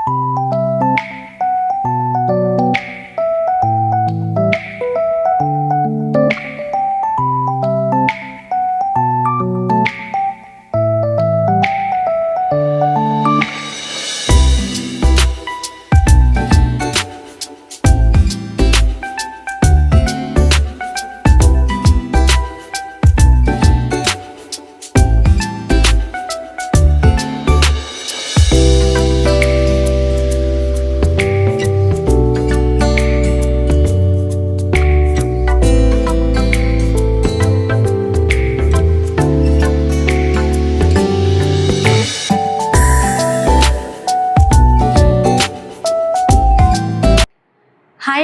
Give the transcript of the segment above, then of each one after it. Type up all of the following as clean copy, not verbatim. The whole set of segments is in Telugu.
హాయ్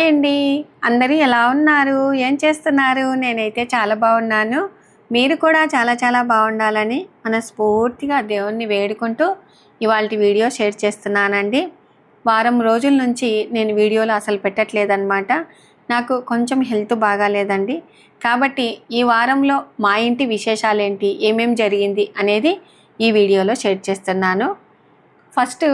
అండి, అందరూ ఎలా ఉన్నారు? ఏం చేస్తున్నారు? నేనైతే చాలా బాగున్నాను. మీరు కూడా చాలా చాలా బాగుండాలని మనస్ఫూర్తిగా దేవుణ్ణి వేడుకుంటూ ఇవాళ వీడియో షేర్ చేస్తున్నానండి. వారం రోజుల నుంచి నేను వీడియోలు అసలు పెట్టట్లేదన్నమాట. నాకు కొంచెం హెల్త్ బాగాలేదండి. కాబట్టి ఈ వారంలో మా ఇంటి విశేషాలేంటి, ఏమేం జరిగింది అనేది ఈ వీడియోలో షేర్ చేస్తున్నాను. ఫస్ట్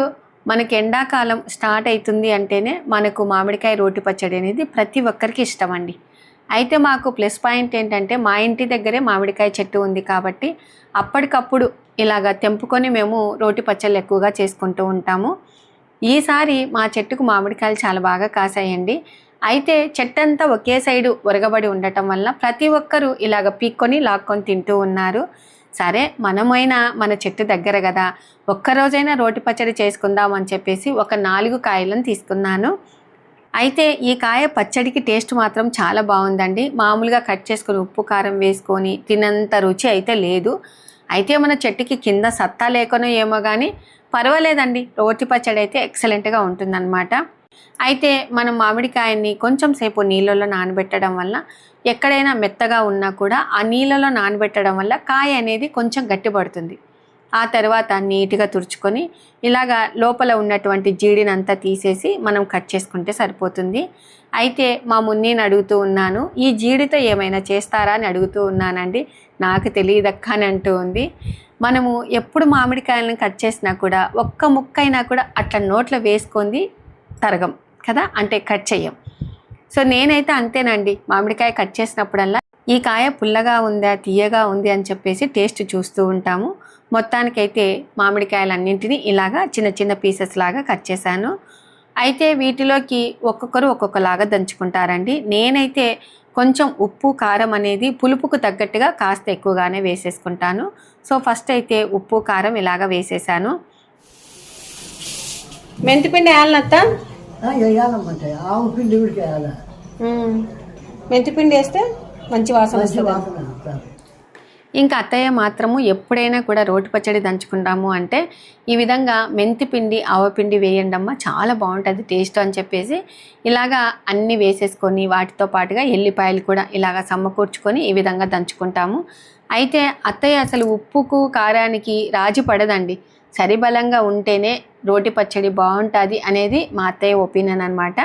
మనకి ఎండాకాలం స్టార్ట్ అవుతుంది అంటేనే మనకు మామిడికాయ రోటి పచ్చడి అనేది ప్రతి ఒక్కరికి ఇష్టం అండి. అయితే మాకు ప్లస్ పాయింట్ ఏంటంటే మా ఇంటి దగ్గరే మామిడికాయ చెట్టు ఉంది కాబట్టి అప్పటికప్పుడు ఇలాగ తెంపుకొని మేము రోటి పచ్చళ్ళు ఎక్కువగా చేసుకుంటూ ఉంటాము. ఈసారి మా చెట్టుకు మామిడికాయలు చాలా బాగా కాసాయండి. అయితే చెట్టు అంతా ఒకే సైడు ఒరగబడి ఉండటం వల్ల ప్రతి ఒక్కరూ ఇలాగ పీక్కొని లాక్కొని తింటూ ఉన్నారు. సరే, మనమైనా మన చెట్టు దగ్గర కదా, ఒక్కరోజైనా రోటి పచ్చడి చేసుకుందాం అని చెప్పేసి ఒక 4 కాయలను తీసుకున్నాను. అయితే ఈ కాయ పచ్చడికి టేస్ట్ మాత్రం చాలా బాగుందండి. మామూలుగా కట్ చేసుకొని ఉప్పు కారం వేసుకొని తినంత రుచి అయితే లేదు. అయితే మన చెట్టుకి కింద సత్తా లేకనో ఏమో కానీ పర్వాలేదండి, రోటి పచ్చడి అయితే ఎక్సలెంట్గా ఉంటుందన్నమాట. అయితే మనం మామిడికాయని కొంచెం సేపు నీళ్ళలో నానబెట్టడం వల్ల ఎక్కడైనా మెత్తగా ఉన్నా కూడా ఆ నీళ్ళలో నానబెట్టడం వల్ల కాయ అనేది కొంచెం గట్టిపడుతుంది. ఆ తర్వాత నీట్గా తుడుచుకొని ఇలాగా లోపల ఉన్నటువంటి జీడినంతా తీసేసి మనం కట్ చేసుకుంటే సరిపోతుంది. అయితే మా మున్నీని అడుగుతూ ఉన్నాను, ఈ జీడితో ఏమైనా చేస్తారా అని అడుగుతూ ఉన్నానండి. నాకు తెలియదక్క అని అంటూ ఉంది. మనము ఎప్పుడు మామిడికాయలను కట్ చేసినా కూడా ఒక్క ముక్కైనా కూడా అట్లా నోట్లో వేసుకొని తరగం కదా, అంటే కట్ చెయ్యం. సో నేనైతే అంతేనండి, మామిడికాయ కట్ చేసినప్పుడల్లా ఈ కాయ పుల్లగా ఉందా తీయగా ఉంది అని చెప్పేసి టేస్ట్ చూస్తూ ఉంటాము. మొత్తానికైతే మామిడికాయలన్నింటినీ ఇలాగా చిన్న చిన్న పీసెస్ లాగా కట్ చేశాను. అయితే వీటిలోకి ఒక్కొక్కరు ఒక్కొక్కలాగా దంచుకుంటారండి. నేనైతే కొంచెం ఉప్పు కారం అనేది పులుపుకు తగ్గట్టుగా కాస్త ఎక్కువగానే వేసేసుకుంటాను. సో ఫస్ట్ అయితే ఉప్పు కారం ఇలాగా వేసేసాను. మెంతిపిండి వేయాలనత్త, ఆవు పిండి కూడా వేయాలి. మెంతిపిండి వేస్తే మంచి వాసన వస్తుంది. ఇంకా అత్తయ్య మాత్రము ఎప్పుడైనా కూడా రోటి పచ్చడి దంచుకుంటాము అంటే ఈ విధంగా మెంతిపిండి ఆవపిండి వేయండమ్మా, చాలా బాగుంటుంది టేస్ట్ అని చెప్పేసి ఇలాగా అన్నీ వేసేసుకొని వాటితో పాటుగా ఎల్లిపాయలు కూడా ఇలాగా సమకూర్చుకొని ఈ విధంగా దంచుకుంటాము. అయితే అత్తయ్య అసలు ఉప్పుకు కారానికి రాజీ పడదండి. సరిబలంగా ఉంటేనే రోటి పచ్చడి బాగుంటుంది అనేది మా అత్తయ్య ఒపీనియన్ అనమాట.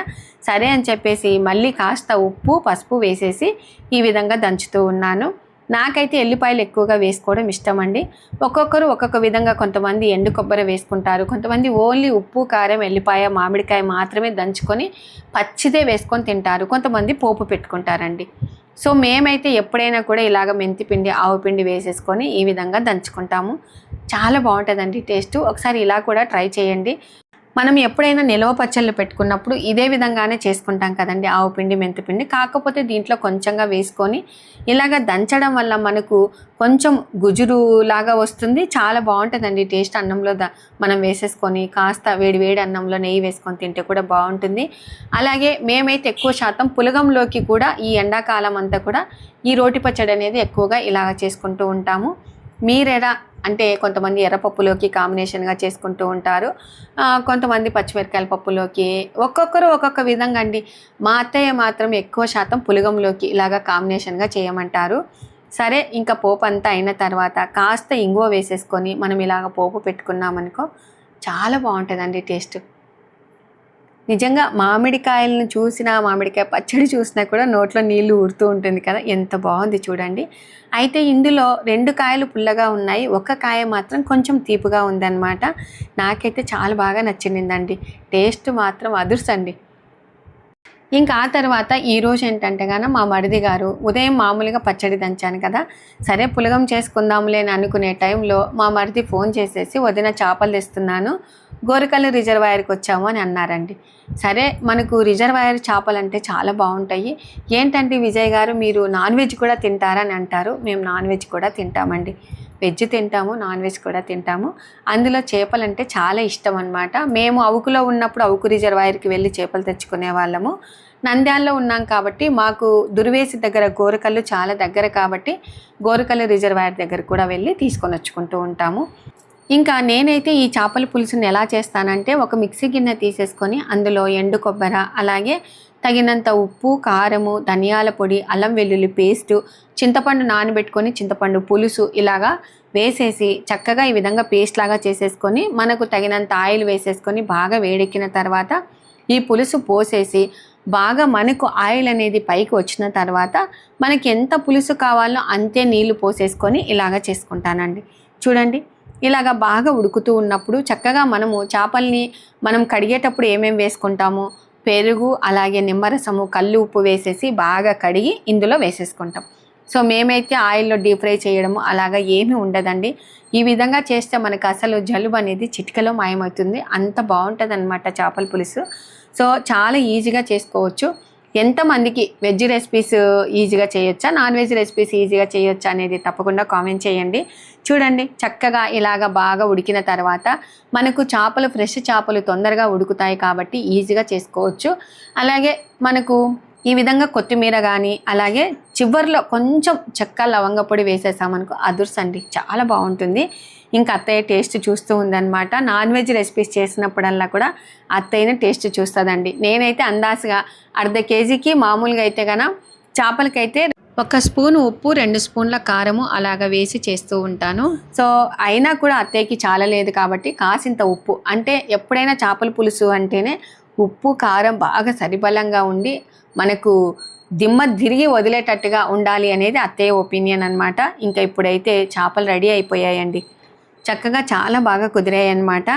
సరే అని చెప్పేసి మళ్ళీ కాస్త ఉప్పు పసుపు వేసేసి ఈ విధంగా దంచుతూ ఉన్నాను. నాకైతే ఎల్లిపాయలు ఎక్కువగా వేసుకోవడం ఇష్టం అండి. ఒక్కొక్కరు ఒక్కొక్క విధంగా, కొంతమంది ఎండు కొబ్బరి వేసుకుంటారు, కొంతమంది ఓన్లీ ఉప్పు కారం ఎల్లిపాయ మామిడికాయ మాత్రమే దంచుకొని పచ్చిదే వేసుకొని తింటారు, కొంతమంది పోపు పెట్టుకుంటారండి. సో మేమైతే ఎప్పుడైనా కూడా ఇలాగ మెంతిపిండి ఆవుపిండి వేసేసుకొని ఈ విధంగా దంచుకుంటాము. చాలా బాగుంటుందండి టేస్ట్. ఒకసారి ఇలా కూడా ట్రై చేయండి. మనం ఎప్పుడైనా నిలవ పచ్చళ్ళు పెట్టుకున్నప్పుడు ఇదే విధంగానే చేసుకుంటాం కదండి, ఆవుపిండి మెంతిపిండి. కాకపోతే దీంట్లో కొంచెంగా వేసుకొని ఇలాగ దంచడం వల్ల మనకు కొంచెం గుజురు లాగా వస్తుంది. చాలా బాగుంటుందండి టేస్ట్. అన్నంలో మనం వేసేసుకొని కాస్త వేడి వేడి అన్నంలో నెయ్యి వేసుకొని తింటే కూడా బాగుంటుంది. అలాగే మేమైతే ఎక్కువ శాతం పులగంలోకి కూడా ఈ ఎండాకాలం అంతా కూడా ఈ రోటి పచ్చడి అనేది ఎక్కువగా ఇలాగ చేసుకుంటూ ఉంటాము. మీరెలా అంటే కొంతమంది ఎర్రపప్పులోకి కాంబినేషన్గా చేసుకుంటూ ఉంటారు, కొంతమంది పచ్చిమిరకాయల పప్పులోకి, ఒక్కొక్కరు ఒక్కొక్క విధంగా అండి. మా అత్తయ్య మాత్రం ఎక్కువ శాతం పులగంలోకి ఇలాగా కాంబినేషన్గా చేయమంటారు. సరే, ఇంకా పోపు అంతా అయిన తర్వాత కాస్త ఇంగువ వేసేసుకొని మనం ఇలాగ పోపు పెట్టుకున్నామనుకో చాలా బాగుంటుందండి టేస్ట్. నిజంగా మామిడికాయలను చూసినా, మామిడికాయ పచ్చడి చూసినా కూడా నోట్లో నీళ్లు ఊరుతూ ఉంటుంది కదా! ఎంత బాగుంది చూడండి. అయితే ఇందులో 2 కాయలు పుల్లగా ఉన్నాయి. ఒక కాయ మాత్రం కొంచెం తీపిగా ఉందన్నమాట. నాకైతే చాలా బాగా నచ్చిందండి. టేస్ట్ మాత్రం అదుర్సండి. ఇంకా ఆ తర్వాత ఈరోజు ఏంటంటే మా మరిది గారు ఉదయం మామూలుగా పచ్చడి దంచాను కదా, సరే పులగం చేసుకుందాంలే అని అనుకునే టైంలో మా మరిది ఫోన్ చేసేసి వదిన చేపలు తెస్తున్నాను, గోరకల్లు రిజర్వాయర్కి వచ్చాము అని అన్నారండి. సరే మనకు రిజర్వాయర్ చేపలు అంటే చాలా బాగుంటాయి. ఏంటంటే విజయ్ గారు మీరు నాన్ వెజ్ కూడా తింటారని అంటారు. మేము నాన్ వెజ్ కూడా తింటామండి. వెజ్ తింటాము, నాన్ వెజ్ కూడా తింటాము. అందులో చేపలు అంటే చాలా ఇష్టం అనమాట. మేము అవుకులో ఉన్నప్పుడు అవుకు రిజర్వాయర్కి వెళ్ళి చేపలు తెచ్చుకునే వాళ్ళము. నంద్యాలలో ఉన్నాం కాబట్టి మాకు దుర్వేసి దగ్గర గోరకల్లు చాలా దగ్గర కాబట్టి గోరకల్లు రిజర్వాయర్ దగ్గర కూడా వెళ్ళి తీసుకొని వచ్చుకుంటూ ఉంటాము. ఇంకా నేనైతే ఈ చేపల పులుసుని ఎలా చేస్తానంటే ఒక మిక్సీ గిన్నె తీసేసుకొని అందులో ఎండు కొబ్బరి, అలాగే తగినంత ఉప్పు, కారము, ధనియాల పొడి, అల్లం వెల్లుల్లి పేస్టు, చింతపండు నానబెట్టుకొని చింతపండు పులుసు ఇలాగా వేసేసి చక్కగా ఈ విధంగా పేస్ట్ లాగా చేసేసుకొని మనకు తగినంత ఆయిల్ వేసేసుకొని బాగా వేడెక్కిన తర్వాత ఈ పులుసు పోసేసి బాగా మనకు ఆయిల్ అనేది పైకి వచ్చిన తర్వాత మనకి ఎంత పులుసు కావాలో అంతే నీళ్లు పోసేసుకొని ఇలాగ చేసుకుంటానండి. చూడండి, ఇలాగ బాగా ఉడుకుతూ ఉన్నప్పుడు చక్కగా మనము చేపల్ని మనం కడిగేటప్పుడు ఏమేమి వేసుకుంటామో పెరుగు, అలాగే నిమ్మరసము, కల్లు ఉప్పు వేసేసి బాగా కడిగి ఇందులో వేసేసుకుంటాం. సో మేమైతే ఆయిల్లో డీప్ ఫ్రై చేయడము అలాగా ఏమీ ఉండదండి. ఈ విధంగా చేస్తే మనకు అసలు జలుబు అనేది చిటికలో మాయమవుతుంది. అంత బాగుంటుంది అనమాట చేపల పులుసు. సో చాలా ఈజీగా చేసుకోవచ్చు. ఎంతమందికి వెజ్ రెసిపీస్ ఈజీగా చేయొచ్చా, నాన్ వెజ్ రెసిపీస్ ఈజీగా చేయొచ్చా అనేది తప్పకుండా కామెంట్ చేయండి. చూడండి, చక్కగా ఇలాగ బాగా ఉడికిన తర్వాత మనకు చేపలు ఫ్రెష్ చేపలు తొందరగా ఉడుకుతాయి కాబట్టి ఈజీగా చేసుకోవచ్చు. అలాగే మనకు ఈ విధంగా కొత్తిమీర కానీ అలాగే చివర్లో కొంచెం చెక్క లవంగ పొడి వేసేసామనుకో అదుర్సండి, చాలా బాగుంటుంది. ఇంకా అత్తయ్య టేస్ట్ చూస్తూ ఉందన్నమాట. నాన్ వెజ్ రెసిపీస్ చేసినప్పుడల్లా కూడా అత్తయ్యని టేస్ట్ చూస్తుందండి. నేనైతే అందాజుగా అర్ధ కేజీకి మామూలుగా అయితే చేపలకైతే 1 స్పూన్ ఉప్పు, 2 స్పూన్ల కారము అలాగ వేసి చేస్తూ ఉంటాను. సో అయినా కూడా అత్తయ్యకి చాలా లేదు కాబట్టి కాసింత ఉప్పు, అంటే ఎప్పుడైనా చేపల పులుసు అంటేనే ఉప్పు కారం బాగా సరిబలంగా ఉండి మనకు దిమ్మ తిరిగి వదిలేటట్టుగా ఉండాలి అనేది అత్తయ్య ఒపీనియన్ అనమాట. ఇంకా ఇప్పుడైతే చేపలు రెడీ అయిపోయాయండి, చక్కగా చాలా బాగా కుదిరాయి అన్నమాట.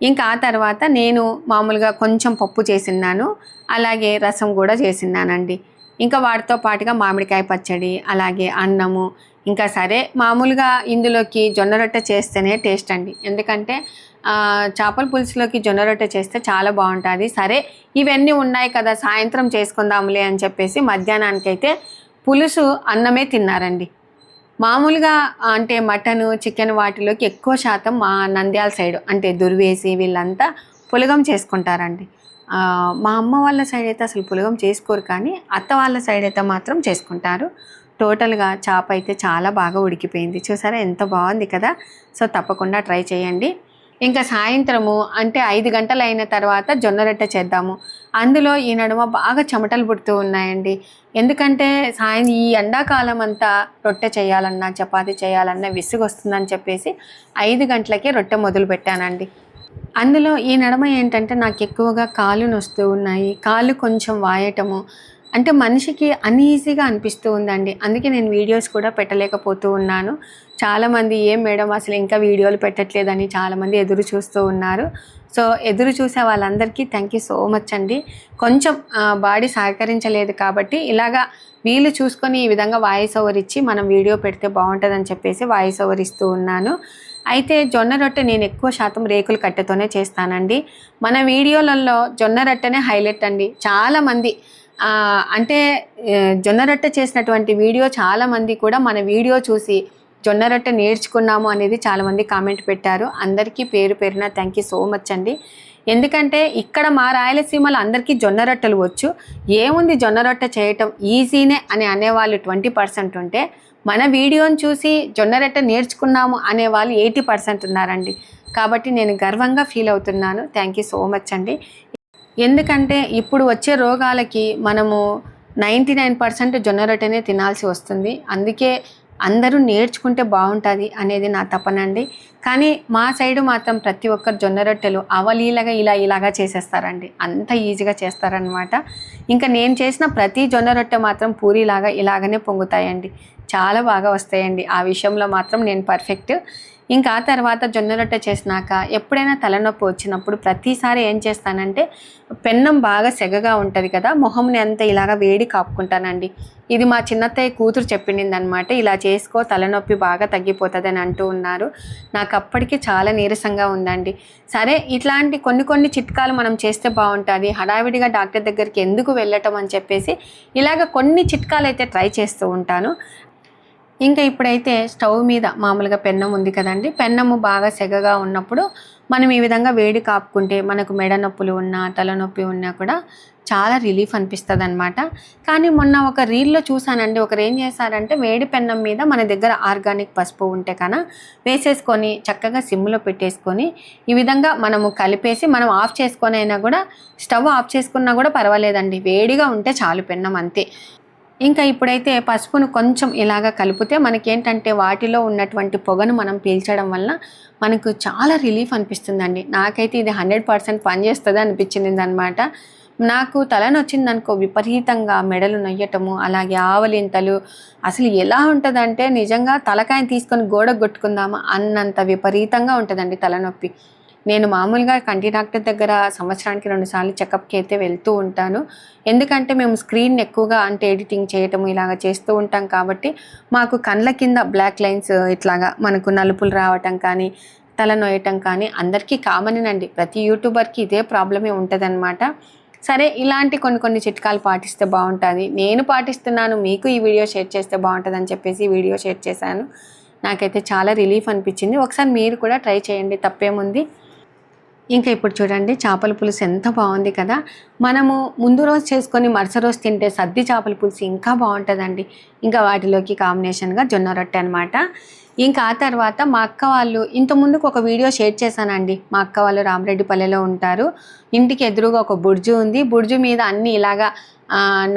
ఇంకా ఆ తర్వాత నేను మామూలుగా కొంచెం పప్పు చేసిన్నాను, అలాగే రసం కూడా చేసిన్నానండి. ఇంకా వాటితో పాటుగా మామిడికాయ పచ్చడి, అలాగే అన్నము. ఇంకా సరే మామూలుగా ఇందులోకి జొన్న రొట్టె చేస్తేనే టేస్ట్ అండి, ఎందుకంటే చేపల పులుసులోకి జొన్న రొట్టె చేస్తే చాలా బాగుంటుంది. సరే ఇవన్నీ ఉన్నాయి కదా సాయంత్రం చేసుకుందాంలే అని చెప్పేసి మధ్యాహ్నానికి అయితే పులుసు అన్నమే తిన్నారండి. మామూలుగా అంటే మటను, చికెన్ వాటిలోకి ఎక్కువ శాతం మా నంద్యాల సైడ్ అంటే దుర్వేసి వీళ్ళంతా పులగం చేసుకుంటారండి. మా అమ్మ వాళ్ళ సైడ్ అయితే అసలు పులగం చేసుకోరు, కానీ అత్త వాళ్ళ సైడ్ అయితే మాత్రం చేసుకుంటారు. టోటల్గా చేప అయితే చాలా బాగా ఉడికిపోయింది. చూసారా ఎంత బాగుంది కదా. సో తప్పకుండా ట్రై చేయండి. ఇంకా సాయంత్రము అంటే 5 గంటలు అయిన తర్వాత జొన్న రొట్టె చేద్దాము. అందులో ఈ నడుమ బాగా చెమటలు పుడుతూ ఉన్నాయండి. ఎందుకంటే ఈ ఎండాకాలం అంతా రొట్టె చేయాలన్నా చపాతీ చేయాలన్నా విసుగు వస్తుందని చెప్పేసి 5 గంటలకే రొట్టె మొదలు పెట్టానండి. అందులో ఈ నడుమ ఏంటంటే నాకు ఎక్కువగా కాళ్ళు నొస్తూ ఉన్నాయి, కాళ్ళు కొంచెం వాయటము, అంటే మనిషికి అన్ఈజీగా అనిపిస్తూ ఉందండి. అందుకే నేను వీడియోస్ కూడా పెట్టలేకపోతూ ఉన్నాను. చాలామంది ఏం మేడం అసలు ఇంకా వీడియోలు పెట్టట్లేదని చాలామంది ఎదురు చూస్తూ ఉన్నారు. సో ఎదురు చూసే వాళ్ళందరికీ థ్యాంక్ యూ సో మచ్ అండి. కొంచెం బాడీ సహకరించలేదు కాబట్టి ఇలాగా వీళ్ళు చూసుకొని ఈ విధంగా వాయిస్ ఓవర్ ఇచ్చి మనం వీడియో పెడితే బాగుంటుందని చెప్పేసి వాయిస్ ఓవర్ ఇస్తూ ఉన్నాను. అయితే జొన్న రొట్టె నేను ఎక్కువ శాతం రేకుల కట్టెతోనే చేస్తానండి. మన వీడియోలలో జొన్న రొట్టెనే హైలైట్ అండి. చాలామంది అంటే జొన్న రొట్టె చేసినటువంటి వీడియో చాలామంది కూడా మన వీడియో చూసి జొన్న రొట్టె నేర్చుకున్నాము అనేది చాలామంది కామెంట్ పెట్టారు. అందరికీ పేరు పేరున థ్యాంక్ యూ సో మచ్ అండి. ఎందుకంటే ఇక్కడ మా రాయలసీమలో అందరికీ జొన్న రొట్టెలు వచ్చు, ఏముంది జొన్న రొట్టె చేయటం ఈజీనే అని అనేవాళ్ళు 20% ఉంటే మన వీడియోని చూసి జొన్న రొట్టె నేర్చుకున్నాము అనేవాళ్ళు 80% ఉన్నారండి. కాబట్టి నేను గర్వంగా ఫీల్ అవుతున్నాను. థ్యాంక్ యూ సో మచ్ అండి. ఎందుకంటే ఇప్పుడు వచ్చే రోగాలకి మనము 99% జొన్న రొట్టెనే తినాల్సి వస్తుంది. అందుకే అందరూ నేర్చుకుంటే బాగుంటుంది అనేది నా తపనండి. కానీ మా సైడు మాత్రం ప్రతి ఒక్కరు జొన్న రొట్టెలు అవలీలగా ఇలాగా చేసేస్తారండి. అంత ఈజీగా చేస్తారనమాట. ఇంకా నేను చేసిన ప్రతి జొన్న రొట్టె మాత్రం పూరిలాగా ఇలాగనే పొంగుతాయండి. చాలా బాగా వస్తాయండి. ఆ విషయంలో మాత్రం నేను పర్ఫెక్ట్. ఇంకా ఆ తర్వాత జొన్న రొట్టె చేసినాక ఎప్పుడైనా తలనొప్పి వచ్చినప్పుడు ప్రతిసారి ఏం చేస్తానంటే పెన్నం బాగా సెగగా ఉంటుంది కదా, మొహంని అంతా ఇలాగ వేడి కాపుకుంటానండి. ఇది మా చిన్నత్తయ్య కూతురు చెప్పింది అనమాట. ఇలా చేసుకో తలనొప్పి బాగా తగ్గిపోతుంది అని అంటూ ఉన్నారు. నాకు అప్పటికి చాలా నీరసంగా ఉందండి. సరే ఇట్లాంటి కొన్ని చిట్కాలు మనం చేస్తే బాగుంటుంది, హడావిడిగా డాక్టర్ దగ్గరికి ఎందుకు వెళ్ళటం అని చెప్పేసి ఇలాగ కొన్ని చిట్కాలు అయితే ట్రై చేస్తూ ఉంటాను. ఇంకా ఇప్పుడైతే స్టవ్ మీద మామూలుగా పెన్నం ఉంది కదండి, పెన్నము బాగా సెగగా ఉన్నప్పుడు మనం ఈ విధంగా వేడి కాపుకుంటే మనకు మెడ నొప్పులు ఉన్నా తలనొప్పి ఉన్నా కూడా చాలా రిలీఫ్ అనిపిస్తుంది అనమాట. కానీ మొన్న ఒక రీల్లో చూసానండి, ఒకరు ఏం చేశారంటే వేడి పెన్నం మీద మన దగ్గర ఆర్గానిక్ పసుపు ఉంటే కన్నా వేసేసుకొని చక్కగా సిమ్లో పెట్టేసుకొని ఈ విధంగా మనము కలిపేసి మనం ఆఫ్ చేసుకొని అయినా కూడా స్టవ్ ఆఫ్ చేసుకున్నా కూడా పర్వాలేదండి, వేడిగా ఉంటే చాలు పెన్నం అంతే. ఇంకా ఇప్పుడైతే పసుపును కొంచెం ఇలాగా కలిపితే మనకేంటంటే వాటిలో ఉన్నటువంటి పొగను మనం పీల్చడం వల్ల మనకు చాలా రిలీఫ్ అనిపిస్తుందండి. నాకైతే ఇది 100% పనిచేస్తుంది అనిపించింది అనమాట. నాకు తలనొచ్చిందనుకో విపరీతంగా మెడలు నొయ్యటము, అలాగే ఆవలింతలు, అసలు ఎలా ఉంటుందంటే నిజంగా తలకాయని తీసుకొని గోడకు కొట్టుకుందామా అన్నంత విపరీతంగా ఉంటుందండి తలనొప్పి. నేను మామూలుగా కంటి డాక్టర్ దగ్గర సంవత్సరానికి 2 సార్లు చెకప్కి అయితే వెళ్తూ ఉంటాను. ఎందుకంటే మేము స్క్రీన్ ఎక్కువగా అంటే ఎడిటింగ్ చేయటం ఇలాగ చేస్తూ ఉంటాం కాబట్టి మాకు కళ్ళ కింద బ్లాక్ లైన్స్ ఇట్లాగా మనకు నలుపులు రావటం కానీ తల నొయ్యటం కానీ అందరికీ కామనేనండి. ప్రతి యూట్యూబర్కి ఇదే ప్రాబ్లమే ఉంటుందన్నమాట. సరే ఇలాంటి కొన్ని చిట్కాలు పాటిస్తే బాగుంటుంది, నేను పాటిస్తున్నాను, మీకు ఈ వీడియో షేర్ చేస్తే బాగుంటుంది అని చెప్పేసి ఈ వీడియో షేర్ చేశాను. నాకైతే చాలా రిలీఫ్ అనిపించింది. ఒకసారి మీరు కూడా ట్రై చేయండి, తప్పేముంది. ఇంకా ఇప్పుడు చూడండి చేపల పులుసు ఎంత బాగుంది కదా. మనము ముందు రోజు చేసుకొని మరుసటి రోజు తింటే సద్ది చేపల పులుసు ఇంకా బాగుంటుందండి. ఇంకా వాటిలోకి కాంబినేషన్గా జొన్న రొట్టె అనమాట. ఇంకా ఆ తర్వాత మా అక్క వాళ్ళు ఇంతకుముందుకు ఒక వీడియో షేర్ చేశానండి. మా అక్క వాళ్ళు రామరెడ్డిపల్లెలో ఉంటారు. ఇంటికి ఎదురుగా ఒక బుర్జు ఉంది. బుర్జు మీద అన్నీ ఇలాగా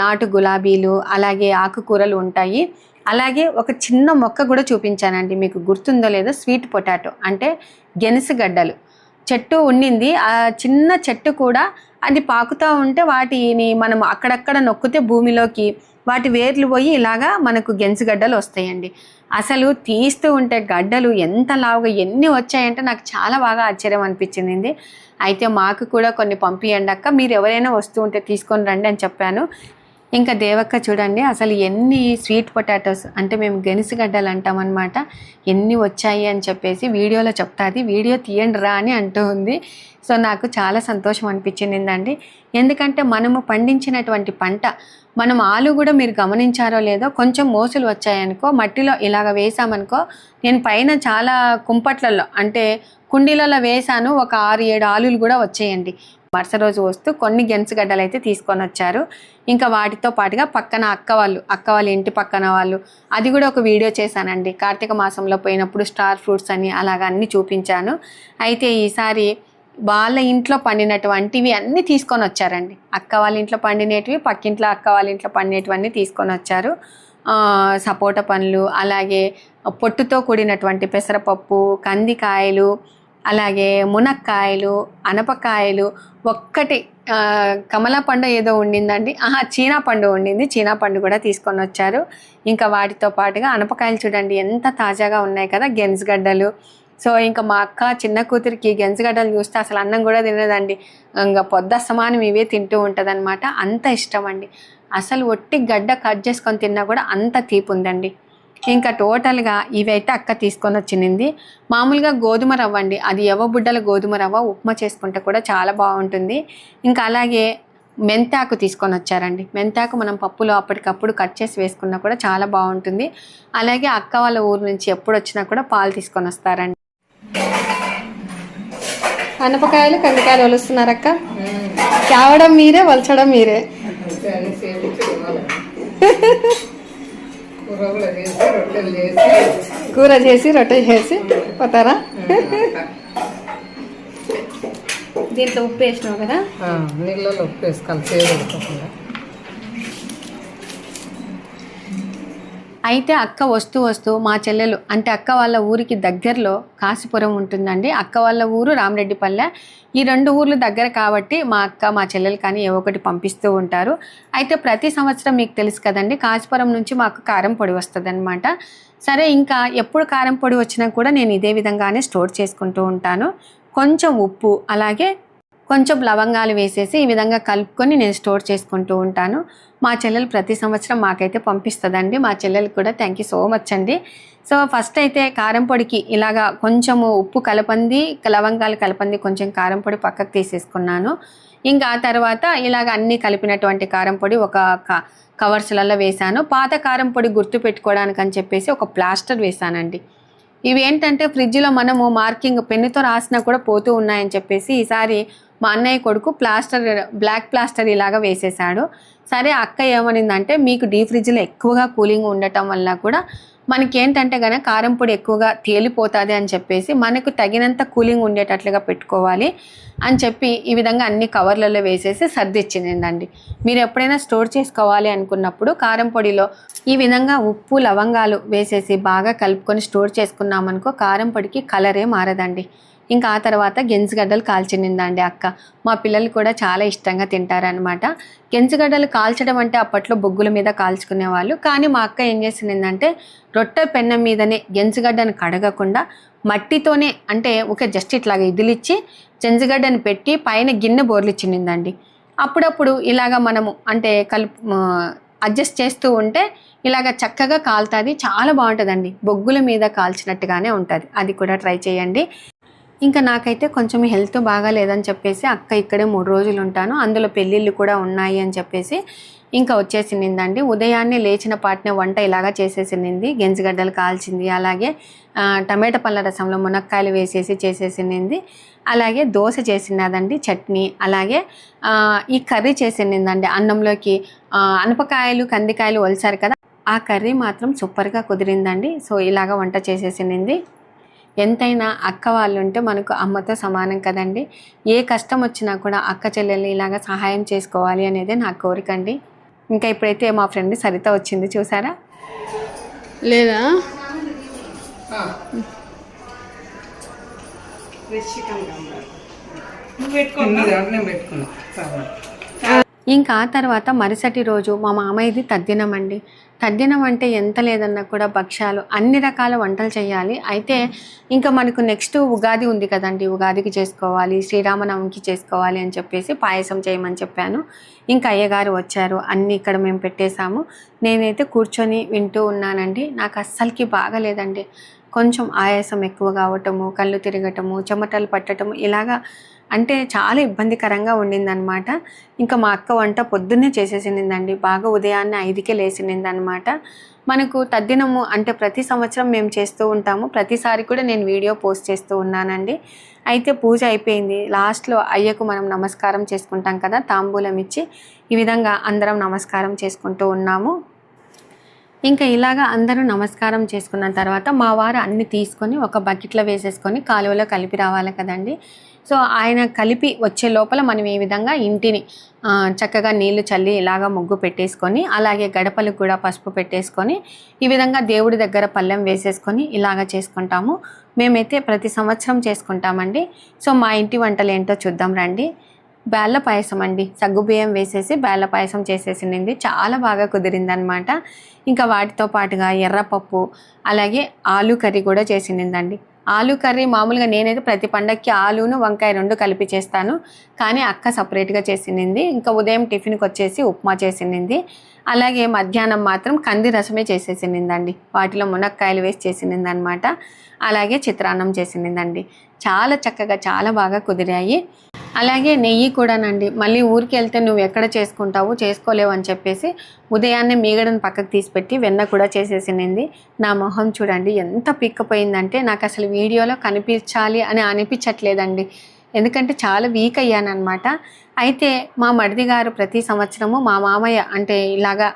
నాటు గులాబీలు అలాగే ఆకుకూరలు ఉంటాయి. అలాగే ఒక చిన్న మొక్క కూడా చూపించానండి, మీకు గుర్తుందో లేదో, స్వీట్ పొటాటో అంటే గెనుసుగడ్డలు చెట్టు ఉండింది. ఆ చిన్న చెట్టు కూడా అది పాకుతూ ఉంటే వాటిని మనం అక్కడక్కడ నొక్కితే భూమిలోకి వాటి వేర్లు పోయి ఇలాగా మనకు గెంచుగడ్డలు వస్తాయండి. అసలు తీస్తూ ఉంటే గడ్డలు ఎంత లావుగా ఎన్ని వచ్చాయంటే నాకు చాలా బాగా ఆశ్చర్యం అనిపించింది. అయితే మాకు కూడా కొన్ని పంపియండి అక్క, మీరు ఎవరైనా వస్తూ ఉంటే తీసుకొని రండి అని చెప్పాను. ఇంకా దేవక్క చూడండి అసలు ఎన్ని స్వీట్ పొటాటోస్ అంటే మేము గెనుసుగడ్డలు అంటామన్నమాట, ఎన్ని వచ్చాయి అని చెప్పేసి వీడియోలో చెప్తాది, వీడియో తీయండి రా అని అంటూ ఉంది. సో నాకు చాలా సంతోషం అనిపించింది. ఎందుకంటే మనము పండించినటువంటి పంట మనం ఆలు కూడా మీరు గమనించారో లేదో కొంచెం మోసులు వచ్చాయనుకో మట్టిలో ఇలాగ వేసామనుకో, నేను పైన చాలా కుంపట్లలో అంటే కుండీలలో వేసాను, ఒక 6-7 ఆలులు కూడా వచ్చాయండి. మరుస రోజు వస్తూ కొన్ని గెనుసుగడ్డలు అయితే తీసుకొని వచ్చారు. ఇంకా వాటితో పాటుగా పక్కన అక్క వాళ్ళ ఇంటి పక్కన వాళ్ళు అది కూడా ఒక వీడియో చేశానండి. కార్తీక మాసంలో పోయినప్పుడు స్టార్ ఫ్రూట్స్ అని అలాగ అన్నీ చూపించాను. అయితే ఈసారి వాళ్ళ ఇంట్లో పండినటువంటివి అన్నీ తీసుకొని వచ్చారండి. అక్క వాళ్ళ ఇంట్లో పండినటివి, పక్కింట్లో అక్క వాళ్ళ ఇంట్లో పండినటువన్నీ తీసుకొని వచ్చారు. సపోటా పండ్లు, అలాగే పొట్టుతో కూడినటువంటి పెసరపప్పు, కందికాయలు, అలాగే మునక్కాయలు, అనపకాయలు, ఒక్కటి కమలా పండు ఏదో ఉండిందండి, చీనా పండు ఉండింది, చీనా పండు కూడా తీసుకొని వచ్చారు. ఇంకా వాటితో పాటుగా అనపకాయలు చూడండి ఎంత తాజాగా ఉన్నాయి కదా, గెనుసుగడ్డలు. సో ఇంకా మా అక్క చిన్న కూతురికి గెనుసుగడ్డలు చూస్తే అసలు అన్నం కూడా తినదండి, ఇంకా పొద్దస్తమానం ఇవే తింటూ ఉంటుంది అనమాట. అంత ఇష్టం అండి. అసలు ఒట్టి గడ్డ కట్ చేసుకొని తిన్నా కూడా అంత తీపి ఉందండి. ఇంకా టోటల్గా ఇవైతే అక్క తీసుకొని వచ్చింది. మామూలుగా గోధుమ రవ్వ అండి, అది ఎవ్వబుడ్డల గోధుమ రవ్వ, ఉప్మా చేసుకుంటే కూడా చాలా బాగుంటుంది. ఇంకా అలాగే మెంతాకు తీసుకొని వచ్చారండి. మెంతాకు మనం పప్పులో అప్పటికప్పుడు కట్ చేసి వేసుకున్నా కూడా చాలా బాగుంటుంది. అలాగే అక్క వాళ్ళ ఊరు నుంచి ఎప్పుడు వచ్చినా కూడా పాలు తీసుకొని వస్తారండి. అనపకాయలు కందికాయలు వలుస్తున్నారు అక్క, తేవడం మీరే వలచడం మీరే. కూర చేసి రొట్టె చేసి పోతారా? దీంట్లో ఉప్పు వేసినావు కదా, నీళ్ళలో ఉప్పు వేసుకోవాలి. అయితే అక్క వస్తూ మా చెల్లెలు అంటే అక్క వాళ్ళ ఊరికి దగ్గరలో కాశీపురం ఉంటుందండి. అక్క వాళ్ళ ఊరు రామరెడ్డిపల్లె. ఈ 2 ఊర్లు దగ్గర కాబట్టి మా అక్క మా చెల్లెలు కానీ ఏవో ఒకటి పంపిస్తూ ఉంటారు. అయితే ప్రతి సంవత్సరం మీకు తెలుసు కదండి, కాశీపురం నుంచి మాకు కారం పొడి వస్తుందన్నమాట. సరే, ఇంకా ఎప్పుడు కారం పొడి వచ్చినా కూడా నేను ఇదే విధంగానే స్టోర్ చేసుకుంటూ ఉంటాను. కొంచెం ఉప్పు అలాగే కొంచెం లవంగాలు వేసేసి ఈ విధంగా కలుపుకొని నేను స్టోర్ చేసుకుంటూ ఉంటాను. మా చెల్లెలు ప్రతి సంవత్సరం మాకైతే పంపిస్తుందండి. మా చెల్లెలు కూడా థ్యాంక్ యూ సో మచ్ అండి. సో ఫస్ట్ అయితే కారం పొడికి ఇలాగా కొంచెము ఉప్పు కలపంది, లవంగాలు కలపంది, కొంచెం కారం పొడి పక్కకు తీసేసుకున్నాను. ఇంకా ఆ తర్వాత ఇలాగ అన్నీ కలిపినటువంటి కారం పొడి ఒక కవర్స్లలో వేశాను. పాత కారం పొడి గుర్తు పెట్టుకోవడానికి అని చెప్పేసి ఒక ప్లాస్టర్ వేశానండి. ఇవి ఏంటంటే ఫ్రిడ్జ్లో మనము మార్కింగ్ పెన్నుతో రాసినా కూడా పోతూ ఉన్నాయని చెప్పేసి ఈసారి మా అన్నయ్య కొడుకు బ్లాక్ ప్లాస్టర్ ఇలాగా వేసేసాడు. సరే, అక్క ఏమనిందంటే మీకు డీ ఫ్రిడ్జ్లో ఎక్కువగా కూలింగ్ ఉండటం వల్ల కూడా మనకేంటంటే కనుక కారం పొడి ఎక్కువగా తేలిపోతుంది అని చెప్పేసి మనకు తగినంత కూలింగ్ ఉండేటట్లుగా పెట్టుకోవాలి అని చెప్పి ఈ విధంగా అన్ని కవర్లలో వేసేసి సర్దిచ్చిందండి. మీరు ఎప్పుడైనా స్టోర్ చేసుకోవాలి అనుకున్నప్పుడు కారం పొడిలో ఈ విధంగా ఉప్పు లవంగాలు వేసేసి బాగా కలుపుకొని స్టోర్ చేసుకున్నామనుకో కారం పొడికి కలరే మారదండి. ఇంకా ఆ తర్వాత గెంజుగడ్డలు కాల్చిందండి అక్క. మా పిల్లలు కూడా చాలా ఇష్టంగా తింటారనమాట. గెంజుగడ్డలు కాల్చడం అంటే అప్పట్లో బొగ్గుల మీద కాల్చుకునేవాళ్ళు. కానీ మా అక్క ఏం చేసిందంటే రొట్టె పెన్నం మీదనే గెంజుగడ్డను కడగకుండా మట్టితోనే అంటే ఒక జస్ట్ ఇట్లాగ ఇదిలిచ్చి గెంజుగడ్డను పెట్టి పైన గిన్నె బోర్లిచ్చిందండి. అప్పుడప్పుడు ఇలాగ మనము అంటే అడ్జస్ట్ చేస్తూ ఉంటే ఇలాగ చక్కగా కాలుతుంది. చాలా బాగుంటుందండి. బొగ్గుల మీద కాల్చినట్టుగానే ఉంటుంది. అది కూడా ట్రై చేయండి. ఇంకా నాకైతే కొంచెం హెల్త్ బాగా లేదని చెప్పేసి అక్క ఇక్కడే 3 రోజులు ఉంటాను, అందులో పెళ్ళిళ్ళు కూడా ఉన్నాయి అని చెప్పేసి ఇంకా వచ్చేసిందండి. ఉదయాన్నే లేచిన పాటనే వంట ఇలాగా చేసేసింది. గెంజుగడ్డలు కాల్చింది, అలాగే టమాటా పళ్ళ రసంలో మునక్కాయలు వేసేసి చేసేసింది, అలాగే దోశ చేసినదండి, చట్నీ, అలాగే ఈ కర్రీ చేసిందండి. అన్నంలోకి అనపకాయలు కందికాయలు ఒలిసారు కదా, ఆ కర్రీ మాత్రం సూపర్గా కుదిరిందండి. సో ఇలాగ వంట చేసేసింది. ఎంతైనా అక్క వాళ్ళు ఉంటే మనకు అమ్మతో సమానం కదండి. ఏ కష్టం వచ్చినా కూడా అక్క చెల్లెల్ని ఇలాగ సహాయం చేసుకోవాలి అనేది నా కోరిక అండి. ఇంకా ఇప్పుడైతే మా ఫ్రెండ్ సరిత వచ్చింది, చూసారా లేదా? ఇంకా ఆ తర్వాత మరుసటి రోజు మా మామయ్యది తద్దినం అండి. తద్దినం అంటే ఎంత లేదన్నా కూడా భక్ష్యాలు, అన్ని రకాల వంటలు చేయాలి. అయితే ఇంకా మనకు నెక్స్ట్ ఉగాది ఉంది కదండి, ఉగాదికి చేసుకోవాలి, శ్రీరామనవమికి చేసుకోవాలి అని చెప్పేసి పాయసం చేయమని చెప్పాను. ఇంకా అయ్యగారు వచ్చారు, అన్నీ ఇక్కడ మేము పెట్టేశాము. నేనైతే కూర్చొని వింటూ ఉన్నానండి. నాకు అస్సలకి బాగలేదండి. కొంచెం ఆయాసం ఎక్కువగా అవ్వటము, కళ్ళు తిరగటము, చెమటలు పట్టటము, ఇలాగా అంటే చాలా ఇబ్బందికరంగా ఉండిందనమాట. ఇంకా మా అక్క వంట పొద్దున్నే చేసేసిందండి. బాగా ఉదయాన్నే 5కే లేచిందనమాట. మనకు తద్దినము అంటే ప్రతి సంవత్సరం మేము చేస్తూ ఉంటాము. ప్రతిసారి కూడా నేను వీడియో పోస్ట్ చేస్తూ ఉన్నానండి. అయితే పూజ అయిపోయింది. లాస్ట్లో అయ్యకు మనం నమస్కారం చేసుకుంటాం కదా, తాంబూలం ఇచ్చి ఈ విధంగా అందరం నమస్కారం చేసుకుంటూ ఉన్నాము. ఇంకా ఇలాగా అందరూ నమస్కారం చేసుకున్న తర్వాత మా వారు అన్ని తీసుకొని ఒక బకెట్లో వేసేసుకొని కాలువలో కలిపి రావాలి కదండి. సో ఆయన కలిపి వచ్చే లోపల మనం ఈ విధంగా ఇంటిని చక్కగా నీళ్లు చల్లి ఇలాగా ముగ్గు పెట్టేసుకొని, అలాగే గడపలకు కూడా పసుపు పెట్టేసుకొని ఈ విధంగా దేవుడి దగ్గర పళ్ళెం వేసేసుకొని ఇలాగ చేసుకుంటాము. మేమైతే ప్రతి సంవత్సరం చేసుకుంటామండి. సో మా ఇంటి వంటలు ఏంటో చూద్దాం రండి. బేళ్ళ పాయసం అండి, సగ్గుబియ్యం వేసేసి బేళ్ళ పాయసం చేసేసింది. చాలా బాగా కుదిరిందనమాట. ఇంకా వాటితో పాటుగా ఎర్రపప్పు, అలాగే ఆలు కర్రీ కూడా చేసిందండి. ఆలు కర్రీ మామూలుగా నేనైతే ప్రతి పండగకి ఆలును వంకాయ 2 కలిపి చేస్తాను, కానీ అక్క సపరేట్గా చేసింది. ఇంకా ఉదయం టిఫిన్కి వచ్చేసి ఉప్మా చేసింది. అలాగే మధ్యాహ్నం మాత్రం కంది రసమే చేసేసిందండి. వాటిలో మునక్కాయలు వేసి చేసిందనమాట. అలాగే చిత్రాన్నం చేసిందండి. చాలా చక్కగా చాలా బాగా కుదిరాయి. అలాగే నెయ్యి కూడానండి. మళ్ళీ ఊరికి వెళ్తే నువ్వు ఎక్కడ చేసుకుంటావు, చేసుకోలేవు అని చెప్పేసి ఉదయాన్నే మీగడను పక్కకు తీసిపెట్టి వెన్న కూడా చేసేసింది. నా మొహం చూడండి ఎంత పిక్కపోయిందంటే నాకు అసలు వీడియోలో కనిపించాలి అని అనిపించట్లేదండి, ఎందుకంటే చాలా వీక్ అయ్యానమాట. అయితే మా మరిది గారు ప్రతి సంవత్సరము మా మామయ్య అంటే ఇలాగా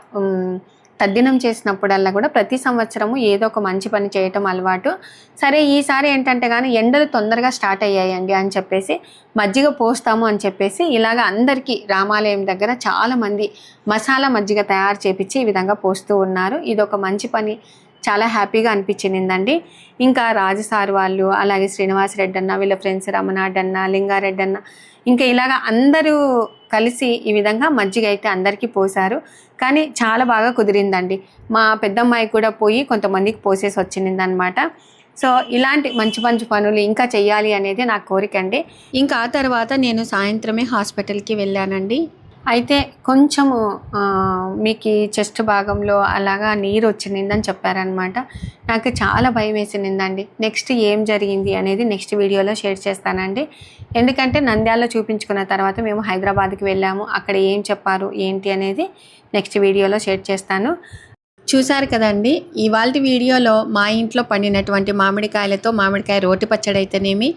తద్దినం చేసినప్పుడల్లా కూడా ప్రతి సంవత్సరము ఏదో ఒక మంచి పని చేయటం అలవాటు. సరే ఈసారి ఏంటంటే కానీ ఎండలు తొందరగా స్టార్ట్ అయ్యాయండి అని చెప్పేసి మజ్జిగ పోస్తాము అని చెప్పేసి ఇలాగ అందరికీ రామాలయం దగ్గర చాలామంది మసాలా మజ్జిగ తయారు చేపించి ఈ విధంగా పోస్తూ ఉన్నారు. ఇది ఒక మంచి పని, చాలా హ్యాపీగా అనిపించిందండి. ఇంకా రాజసార్ వాళ్ళు, అలాగే శ్రీనివాసరెడ్డి అన్న, వీళ్ళ ఫ్రెండ్స్ రమణారెడ్డి అన్న, లింగారెడ్డి అన్న, ఇంకా ఇలాగ అందరూ కలిసి ఈ విధంగా మజ్జిగ అయితే అందరికీ పోసారు. కానీ చాలా బాగా కుదిరిందండి. మా పెద్దమ్మాయి కూడా పోయి కొంతమందికి పోసేసి వచ్చిందనమాట. సో ఇలాంటి మంచి మంచి పనులు ఇంకా చెయ్యాలి అనేది నా కోరిక అండి. ఇంకా ఆ తర్వాత నేను సాయంత్రమే హాస్పిటల్కి వెళ్ళానండి. అయితే కొంచెము మీకు చెస్ట్ భాగంలో అలాగా నీరు వచ్చిందని చెప్పారనమాట. నాకు చాలా భయం వేసిందండి. నెక్స్ట్ ఏం జరిగింది అనేది నెక్స్ట్ వీడియోలో షేర్ చేస్తానండి. ఎందుకంటే నంద్యాలలో చూపించుకున్న తర్వాత మేము హైదరాబాద్కి వెళ్ళాము. అక్కడ ఏం చెప్పారు ఏంటి అనేది నెక్స్ట్ వీడియోలో షేర్ చేస్తాను. చూసారు కదండి, ఇవాల్టి వీడియోలో మా ఇంట్లో పండినటువంటి మామిడికాయలతో మామిడికాయ రోటి పచ్చడి అయితేనేమి,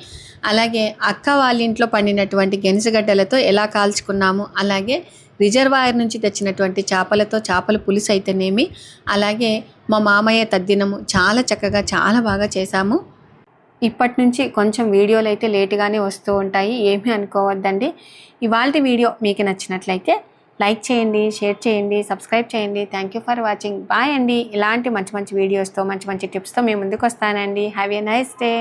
అలాగే అక్క వాళ్ళ ఇంట్లో పండినటువంటి గెనుసుగడ్డలతో ఎలా కాల్చుకున్నాము, అలాగే రిజర్వాయర్ నుంచి తెచ్చినటువంటి చేపలతో చేపల పులుసు అయితేనేమి, అలాగే మా మామయ్య తద్దినము చాలా చక్కగా చాలా బాగా చేశాము. ఇప్పటి నుంచి కొంచెం వీడియోలు అయితే లేటుగానే వస్తూ ఉంటాయి, ఏమీ అనుకోవద్దండి. ఇవాల్టి వీడియో మీకు నచ్చినట్లయితే లైక్ చేయండి, షేర్ చేయండి, సబ్స్క్రైబ్ చేయండి. Thank you for watching. Bye అండి. ఇలాంటి మంచి మంచి వీడియోస్తో మంచి మంచి టిప్స్తో మేము ముందుకు వస్తానండి. Have a nice day.